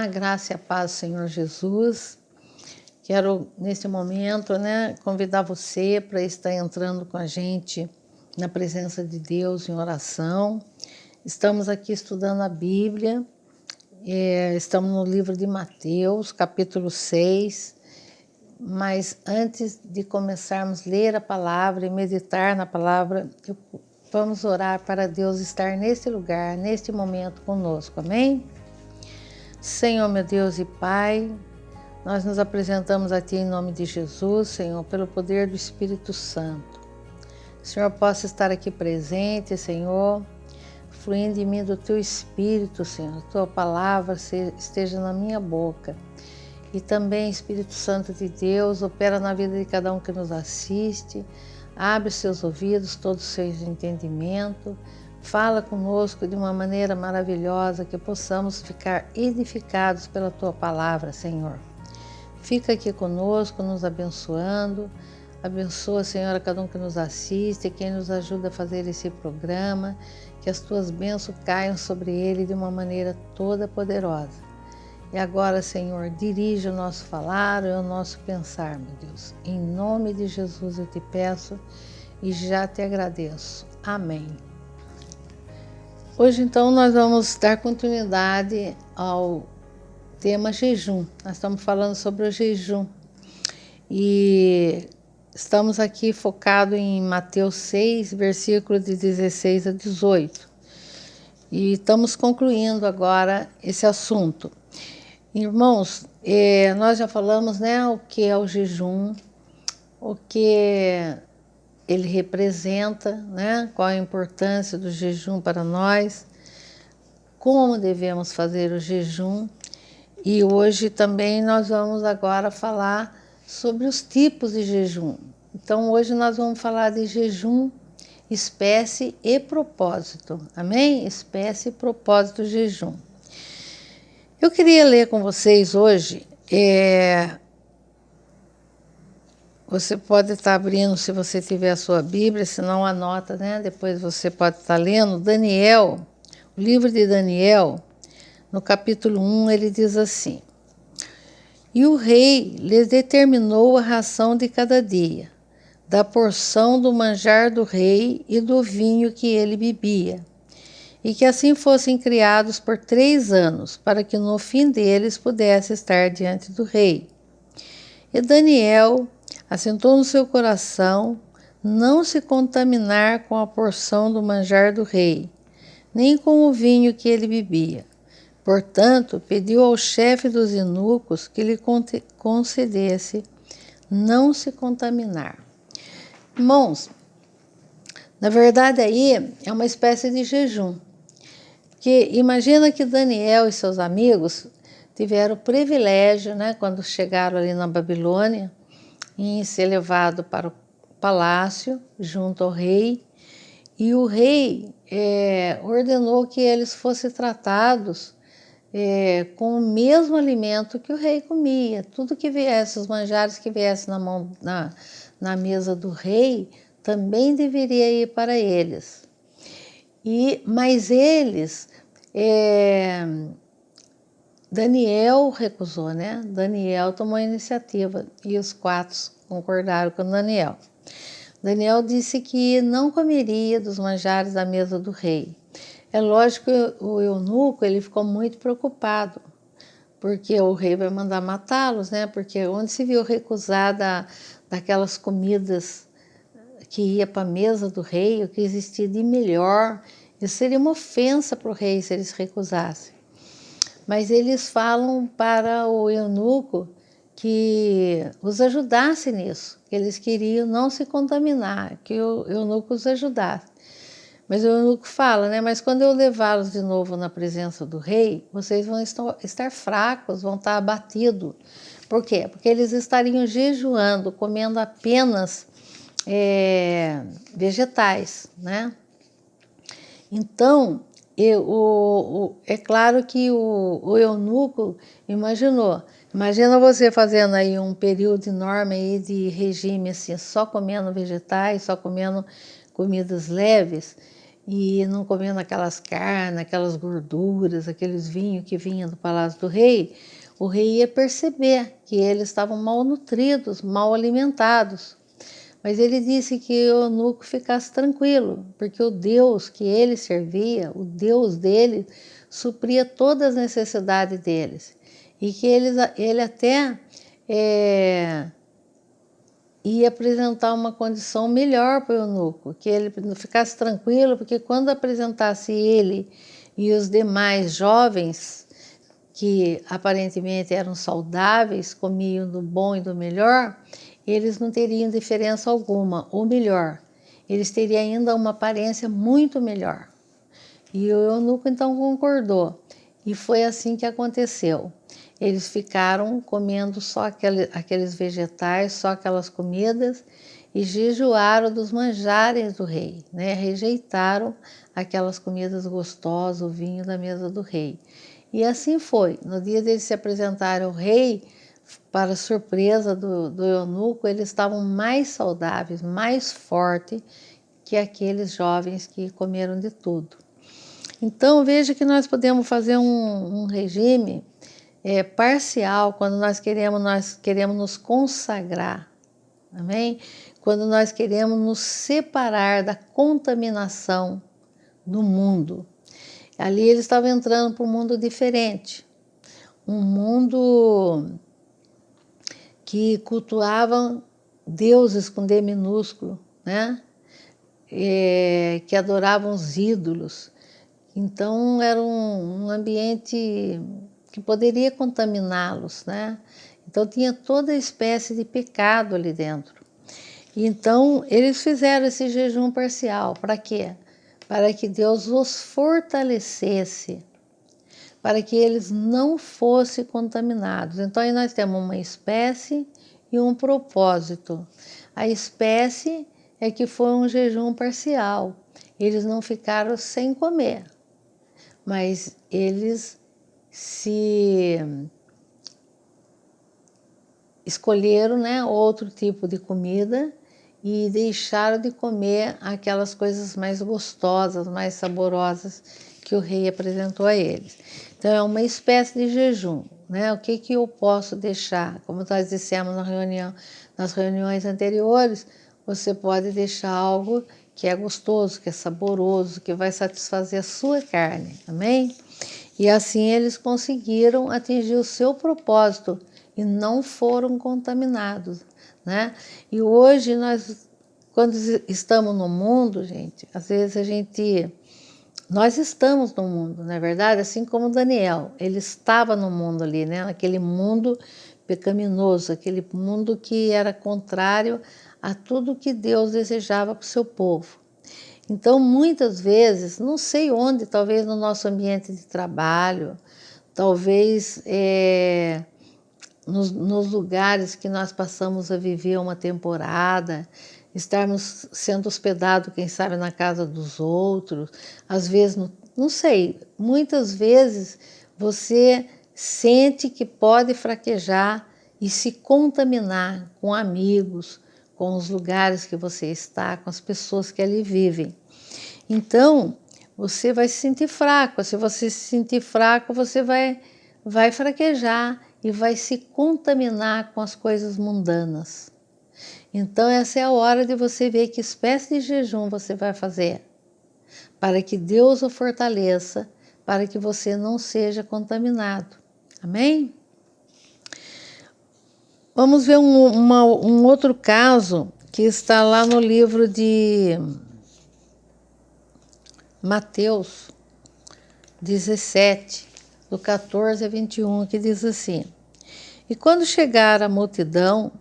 Olá, graça e a paz, Senhor Jesus. Quero, nesse momento, convidar você para estar entrando com a gente na presença de Deus em oração. Estamos aqui estudando a Bíblia, estamos no livro de Mateus, capítulo 6, mas antes de começarmos a ler a palavra e meditar na palavra, vamos orar para Deus estar nesse lugar, neste momento conosco, amém? Senhor, meu Deus e Pai, nós nos apresentamos a Ti em nome de Jesus, Senhor, pelo poder do Espírito Santo. O Senhor possa estar aqui presente, Senhor, fluindo em mim do Teu Espírito, Senhor. A Tua palavra esteja na minha boca. E também, Espírito Santo de Deus, opera na vida de cada um que nos assiste. Abre seus ouvidos, todo o seu entendimento. Fala conosco de uma maneira maravilhosa, que possamos ficar edificados pela Tua palavra, Senhor. Fica aqui conosco, nos abençoando. Abençoa, Senhor, a cada um que nos assiste, quem nos ajuda a fazer esse programa, que as Tuas bênçãos caiam sobre ele de uma maneira toda poderosa. E agora, Senhor, dirige o nosso falar e o nosso pensar, meu Deus. Em nome de Jesus eu te peço e já te agradeço. Amém. Hoje, então, nós vamos dar continuidade ao tema jejum. Nós estamos falando sobre o jejum. E estamos aqui focados em Mateus 6, versículos de 16 a 18. E estamos concluindo agora esse assunto. Irmãos, nós já falamos, o que é o jejum, o que ele representa, qual a importância do jejum para nós, como devemos fazer o jejum. E hoje também nós vamos agora falar sobre os tipos de jejum. Então hoje nós vamos falar de jejum, espécie e propósito. Amém? Espécie e propósito do jejum. Eu queria ler com vocês hoje, você pode estar abrindo se você tiver a sua Bíblia, se não anota, depois você pode estar lendo, Daniel, o livro de Daniel, no capítulo 1, ele diz assim: E o rei lhes determinou a ração de cada dia, da porção do manjar do rei e do vinho que ele bebia, e que assim fossem criados por 3 anos, para que no fim deles pudesse estar diante do rei. E Daniel assentou no seu coração não se contaminar com a porção do manjar do rei, nem com o vinho que ele bebia. Portanto, pediu ao chefe dos eunucos que lhe concedesse não se contaminar. Irmãos, na verdade aí é uma espécie de jejum. Porque imagina que Daniel e seus amigos tiveram o privilégio, quando chegaram ali na Babilônia, em ser levado para o palácio junto ao rei, e o rei ordenou que eles fossem tratados com o mesmo alimento que o rei comia. Tudo que viesse, os manjares que viessem na mesa do rei, também deveria ir para eles. Mas eles, Daniel recusou, Daniel tomou a iniciativa e os 4 concordaram com Daniel. Daniel disse que não comeria dos manjares da mesa do rei. É lógico que o eunuco ele ficou muito preocupado, porque o rei vai mandar matá-los, porque onde se viu recusar daquelas comidas que ia para a mesa do rei, o que existia de melhor, isso seria uma ofensa para o rei se eles recusassem. Mas eles falam para o eunuco que os ajudasse nisso, que eles queriam não se contaminar, que o eunuco os ajudasse. Mas o eunuco fala, mas quando eu levá-los de novo na presença do rei, vocês vão estar fracos, vão estar abatidos. Por quê? Porque eles estariam jejuando, comendo apenas vegetais, Então, é claro que o eunuco imagina você fazendo aí um período enorme aí de regime, assim, só comendo vegetais, só comendo comidas leves, e não comendo aquelas carnes, aquelas gorduras, aqueles vinhos que vinham do palácio do rei, o rei ia perceber que eles estavam mal nutridos, mal alimentados. Mas ele disse que o eunuco ficasse tranquilo, porque o Deus que ele servia, o Deus dele, supria todas as necessidades deles. E que ele até ia apresentar uma condição melhor para o eunuco, que ele ficasse tranquilo, porque quando apresentasse ele e os demais jovens, que aparentemente eram saudáveis, comiam do bom e do melhor, eles não teriam diferença alguma, ou melhor, eles teriam ainda uma aparência muito melhor. E o eunuco então concordou, e foi assim que aconteceu. Eles ficaram comendo só aqueles vegetais, só aquelas comidas, e jejuaram dos manjares do rei, né? Rejeitaram aquelas comidas gostosas, o vinho da mesa do rei. E assim foi. No dia deles se apresentarem ao rei, para surpresa do eunuco, eles estavam mais saudáveis, mais fortes que aqueles jovens que comeram de tudo. Então, veja que nós podemos fazer um regime parcial quando nós queremos nos consagrar, amém? Quando nós queremos nos separar da contaminação do mundo. Ali eles estavam entrando para um mundo diferente, um mundo que cultuava deuses com D minúsculo, né? Que adoravam os ídolos. Então era um ambiente que poderia contaminá-los, né? Então tinha toda espécie de pecado ali dentro. Então eles fizeram esse jejum parcial. Para quê? Para que Deus os fortalecesse, para que eles não fossem contaminados. Então aí nós temos uma espécie e um propósito. A espécie é que foi um jejum parcial. Eles não ficaram sem comer, mas eles se escolheram, né, outro tipo de comida e deixaram de comer aquelas coisas mais gostosas, mais saborosas que o rei apresentou a eles. Então é uma espécie de jejum, né? O que eu posso deixar? Como nós dissemos nas reuniões anteriores, você pode deixar algo que é gostoso, que é saboroso, que vai satisfazer a sua carne, amém? E assim eles conseguiram atingir o seu propósito e não foram contaminados, né? E hoje nós, quando estamos no mundo, gente, às vezes nós estamos no mundo, não é verdade? Assim como Daniel, ele estava no mundo ali, né? Naquele mundo pecaminoso, aquele mundo que era contrário a tudo que Deus desejava para o seu povo. Então, muitas vezes, não sei onde, talvez no nosso ambiente de trabalho, talvez nos lugares que nós passamos a viver uma temporada, estarmos sendo hospedados, quem sabe, na casa dos outros, às vezes, não sei, muitas vezes você sente que pode fraquejar e se contaminar com amigos, com os lugares que você está, com as pessoas que ali vivem. Então, você vai se sentir fraco. Se você se sentir fraco, você vai fraquejar e vai se contaminar com as coisas mundanas. Então, essa é a hora de você ver que espécie de jejum você vai fazer, para que Deus o fortaleça, para que você não seja contaminado. Amém? Vamos ver um outro caso que está lá no livro de Mateus 17, do 14 a 21, que diz assim: E quando chegara a multidão,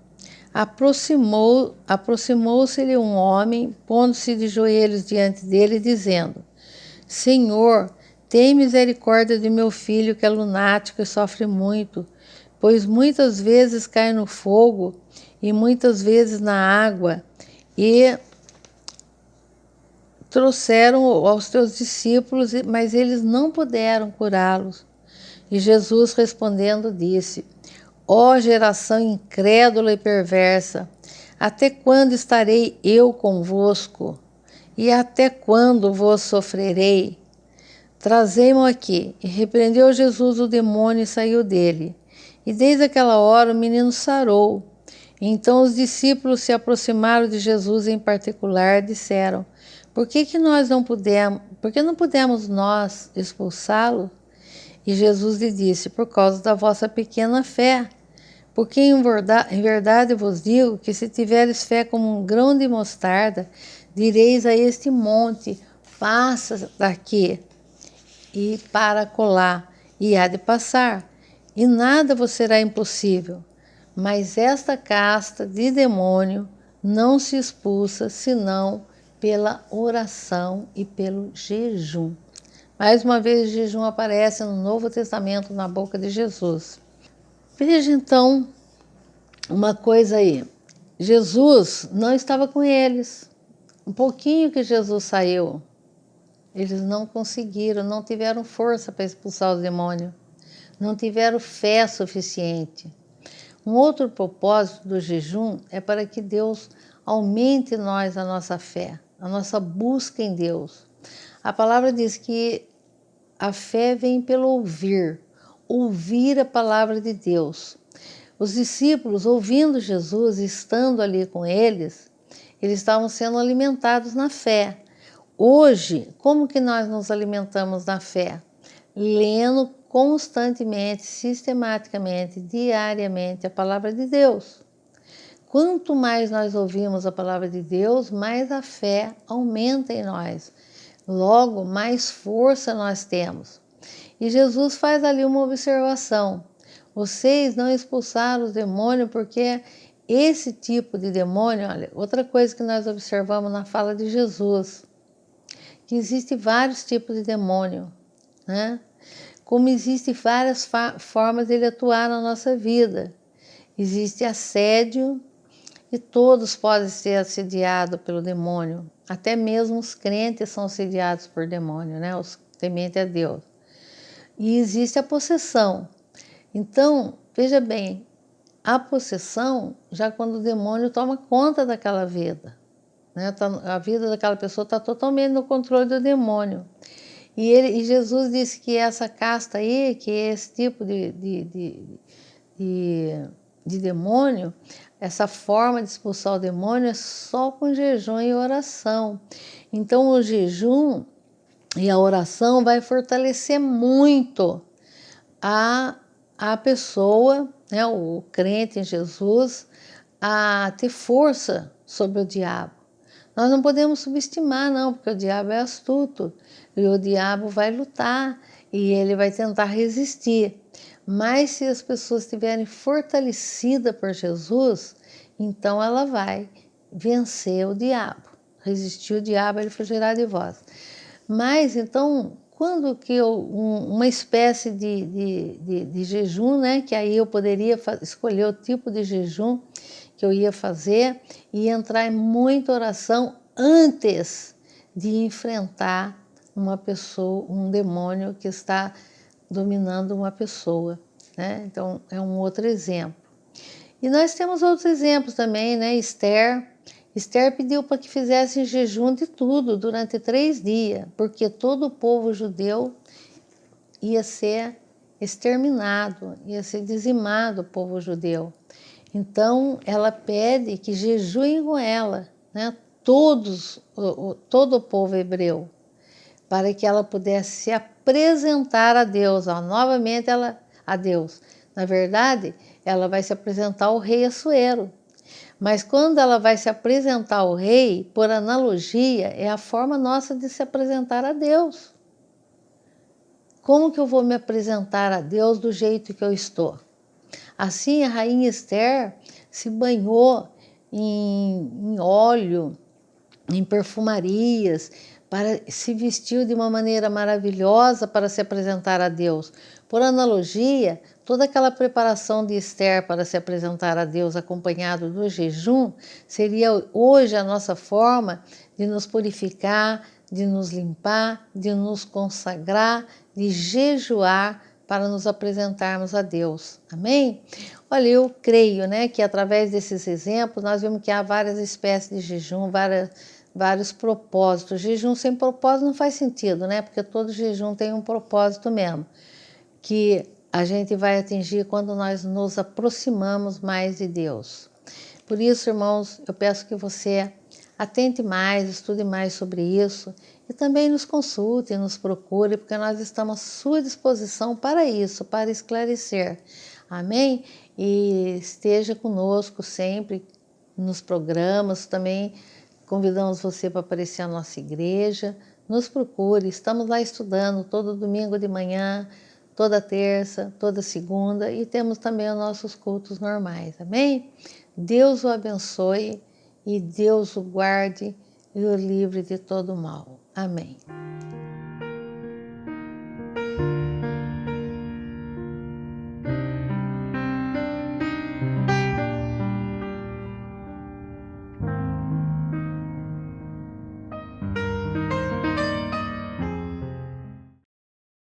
aproximou-se-lhe um homem, pondo-se de joelhos diante dele, dizendo: Senhor, tem misericórdia de meu filho, que é lunático e sofre muito, pois muitas vezes cai no fogo e muitas vezes na água. E trouxeram aos teus discípulos, mas eles não puderam curá-los. E Jesus respondendo disse: Ó geração incrédula e perversa, até quando estarei eu convosco? E até quando vos sofrerei? Trazei-mo aqui. E repreendeu Jesus o demônio e saiu dele. E desde aquela hora o menino sarou. Então os discípulos se aproximaram de Jesus em particular e disseram: Por que não pudemos nós expulsá-lo? E Jesus lhe disse: Por causa da vossa pequena fé. Porque em verdade vos digo que se tiveres fé como um grão de mostarda, direis a este monte: passa daqui e para colar, e há de passar, e nada vos será impossível. Mas esta casta de demônio não se expulsa senão pela oração e pelo jejum. Mais uma vez, o jejum aparece no Novo Testamento na boca de Jesus. Veja então uma coisa aí. Jesus não estava com eles. Um pouquinho que Jesus saiu, eles não conseguiram, não tiveram força para expulsar o demônio. Não tiveram fé suficiente. Um outro propósito do jejum é para que Deus aumente em nós a nossa fé, a nossa busca em Deus. A palavra diz que a fé vem pelo ouvir a palavra de Deus. Os discípulos, ouvindo Jesus, estando ali com eles estavam sendo alimentados na fé. Hoje, como que nós nos alimentamos na fé? Lendo constantemente, sistematicamente, diariamente a palavra de Deus. Quanto mais nós ouvimos a palavra de Deus, mais a fé aumenta em nós. Logo, mais força nós temos. E Jesus faz ali uma observação. Vocês não expulsaram os demônios porque esse tipo de demônio, olha, outra coisa que nós observamos na fala de Jesus, que existem vários tipos de demônio, né? Como existem várias formas de ele atuar na nossa vida. Existe assédio e todos podem ser assediados pelo demônio. Até mesmo os crentes são assediados por demônio, né? Os tementes a Deus. E existe a possessão. Então, veja bem, a possessão já quando o demônio toma conta daquela vida, né? A vida daquela pessoa está totalmente no controle do demônio. E Jesus disse que essa casta aí, que é esse tipo de demônio, essa forma de expulsar o demônio é só com jejum e oração. Então o jejum e a oração vai fortalecer muito a pessoa, né, o crente em Jesus, a ter força sobre o diabo. Nós não podemos subestimar, não, porque o diabo é astuto e o diabo vai lutar e ele vai tentar resistir. Mas se as pessoas estiverem fortalecidas por Jesus, então ela vai vencer o diabo. Resistir o diabo, ele fugirá de vós. Mas então, quando que uma espécie de jejum, né, que aí eu poderia escolher o tipo de jejum que eu ia fazer e entrar em muita oração antes de enfrentar uma pessoa, um demônio que está dominando uma pessoa, né? Então é um outro exemplo. E nós temos outros exemplos também, né? Esther pediu para que fizessem jejum de tudo durante 3 dias, porque todo o povo judeu ia ser exterminado, ia ser dizimado o povo judeu. Então, ela pede que jejuem com ela, né? Todo o povo hebreu, para que ela pudesse se apresentar a Deus. Novamente, a Deus. Na verdade, ela vai se apresentar ao rei Assuero. Mas quando ela vai se apresentar ao rei, por analogia, é a forma nossa de se apresentar a Deus. Como que eu vou me apresentar a Deus do jeito que eu estou? Assim, a rainha Esther se banhou em óleo, em perfumarias, se vestiu de uma maneira maravilhosa para se apresentar a Deus. Por analogia, toda aquela preparação de Esther para se apresentar a Deus acompanhado do jejum seria hoje a nossa forma de nos purificar, de nos limpar, de nos consagrar, de jejuar para nos apresentarmos a Deus. Amém? Olha, eu creio, né, que através desses exemplos nós vemos que há várias espécies de jejum, vários propósitos. Jejum sem propósito não faz sentido, né? Porque todo jejum tem um propósito mesmo, que a gente vai atingir quando nós nos aproximamos mais de Deus. Por isso, irmãos, eu peço que você atente mais, estude mais sobre isso e também nos consulte, nos procure, porque nós estamos à sua disposição para isso, para esclarecer. Amém? E esteja conosco sempre nos programas, também convidamos você para aparecer à nossa igreja. Nos procure, estamos lá estudando todo domingo de manhã, toda terça, toda segunda e temos também os nossos cultos normais, amém? Deus o abençoe e Deus o guarde e o livre de todo mal. Amém.